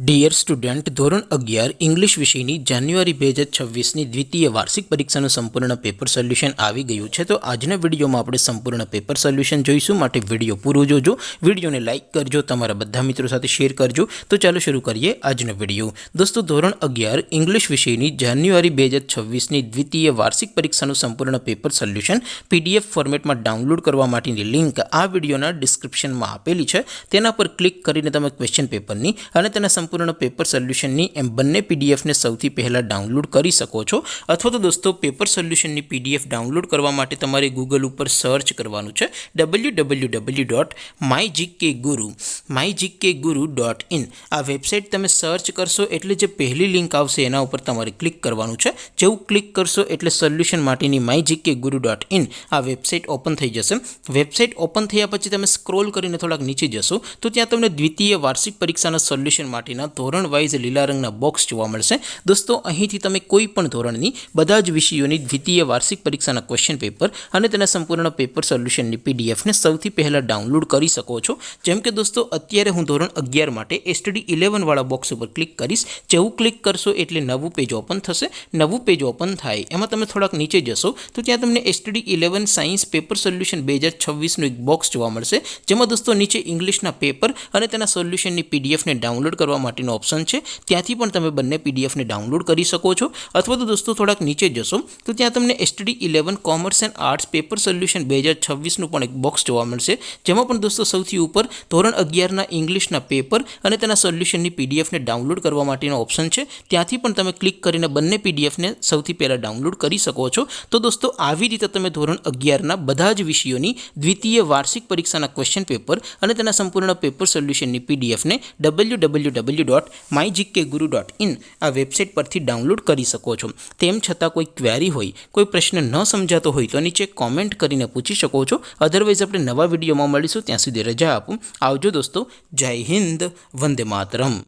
Dear student, ધોરણ 11 English વિષયની જાન્યુઆરી 2026ની દ્વિતીય વાર્ષિક પરીક્ષાનું સંપૂર્ણ પેપર સોલ્યુશન આવી ગયું છે. તો આજના વિડીયોમાં આપણે સંપૂર્ણ પેપર સોલ્યુશન જોઈશું, માટે વિડીયો પૂરો જોજો. વિડીયોને લાઇક કરજો, તમારા બધા મિત્રો સાથે શેર કરજો. તો ચાલો શરૂ કરીએ આજનો વિડીયો. દોસ્તો, ધોરણ 11 ઇંગ્લિશ વિષયની જાન્યુઆરી 2026ની દ્વિતીય વાર્ષિક પરીક્ષાનું સંપૂર્ણ પેપર સોલ્યુશન PDF ફોર્મેટમાં ડાઉનલોડ કરવા માટેની લિંક આ વિડીયોના ડિસ્ક્રિપ્શનમાં આપેલી છે. તેના પર ક્લિક કરીને તમે ક્વેશ્ચન પેપરની અને તેના સંપૂર્ણ પેપર સોલ્યુશનની એમ બંને પીડીએફને સૌથી પહેલાં ડાઉનલોડ કરી શકો છો. અથવા તો દોસ્તો, પેપર સોલ્યુશનની PDF ડાઉનલોડ કરવા માટે તમારે ગૂગલ ઉપર સર્ચ કરવાનું છે www.mygkguru.in. આ વેબસાઇટ તમે સર્ચ કરશો એટલે જે પહેલી લિંક આવશે એના ઉપર તમારે ક્લિક કરવાનું છે. જેવું ક્લિક કરશો એટલે સોલ્યુશન માટેની mygkguru.in આ વેબસાઇટ ઓપન થઈ જશે. વેબસાઇટ ઓપન થયા પછી તમે સ્ક્રોલ કરીને થોડાક નીચે જશો તો ત્યાં તમને દ્વિતીય વાર્ષિક પરીક્ષાના સોલ્યુશન માટેના ધોરણ વાઇઝ લીલા રંગના બોક્સ જોવા મળશે. દોસ્તો, અહીંથી તમે કોઈ પણ ધોરણની બધા જ વિષયોની દ્વિતીય વાર્ષિક પરીક્ષાના ક્વેશ્ચન પેપર અને તેના સંપૂર્ણ પેપર સોલ્યુશનની PDFને સૌથી પહેલાં ડાઉનલોડ કરી શકો છો. જેમ કે દોસ્તો, અત્યારે હું ધોરણ 11 માટે STD 11 વાળા બોક્સ ઉપર ક્લિક કરીશ. જેવું ક્લિક કરશો એટલે નવું પેજ ઓપન થશે. નવું પેજ ઓપન થાય એમાં તમે થોડાક નીચે જશો તો ત્યાં તમને STD 11 સાયન્સ પેપર સોલ્યુશન 2026નું એક બોક્સ જોવા મળશે. જેમાં દોસ્તો નીચે ઇંગ્લિશના પેપર અને તેના સોલ્યુશનની PDFને ડાઉનલોડ કરવા માટેનો ઓપ્શન છે. ત્યાંથી પણ તમે બંને PDFને ડાઉનલોડ કરી શકો છો. અથવા તો દોસ્તો થોડાક નીચે જશો તો ત્યાં તમને STD 11 commerce and arts paper solution 2026નું પણ એક બોક્સ જોવા મળશે. જેમાં પણ દોસ્તો સૌથી ઉપર ધોરણ 11ના ઇંગ્લિશના પેપર અને તેના સોલ્યુશનની PDFને ડાઉનલોડ કરવા માટેનો ઓપ્શન છે. ત્યાંથી પણ તમે ક્લિક કરીને બંને PDFને સૌથી પહેલાં ડાઉનલોડ કરી શકો છો. તો દોસ્તો, આવી રીતે તમે ધોરણ 11ના બધા જ વિષયોની દ્વિતીય વાર્ષિક પરીક્ષાના ક્વેશ્ચન પેપર અને તેના સંપૂર્ણ પેપર સોલ્યુશનની PDFને www.mygkguru.in આ વેબસાઇટ પરથી ડાઉનલોડ કરી શકો છો. તેમ છતાં કોઈ ક્વેરી હોય, કોઈ પ્રશ્ન ન સમજાતો હોય તો નીચે કોમેન્ટ કરીને પૂછી શકો છો. અધરવાઇઝ આપણે નવા વિડીયોમાં મળીશું. ત્યાં સુધી રજા આપું. આવજો દોસ્તો. જય હિન્દ. વંદે માતરમ.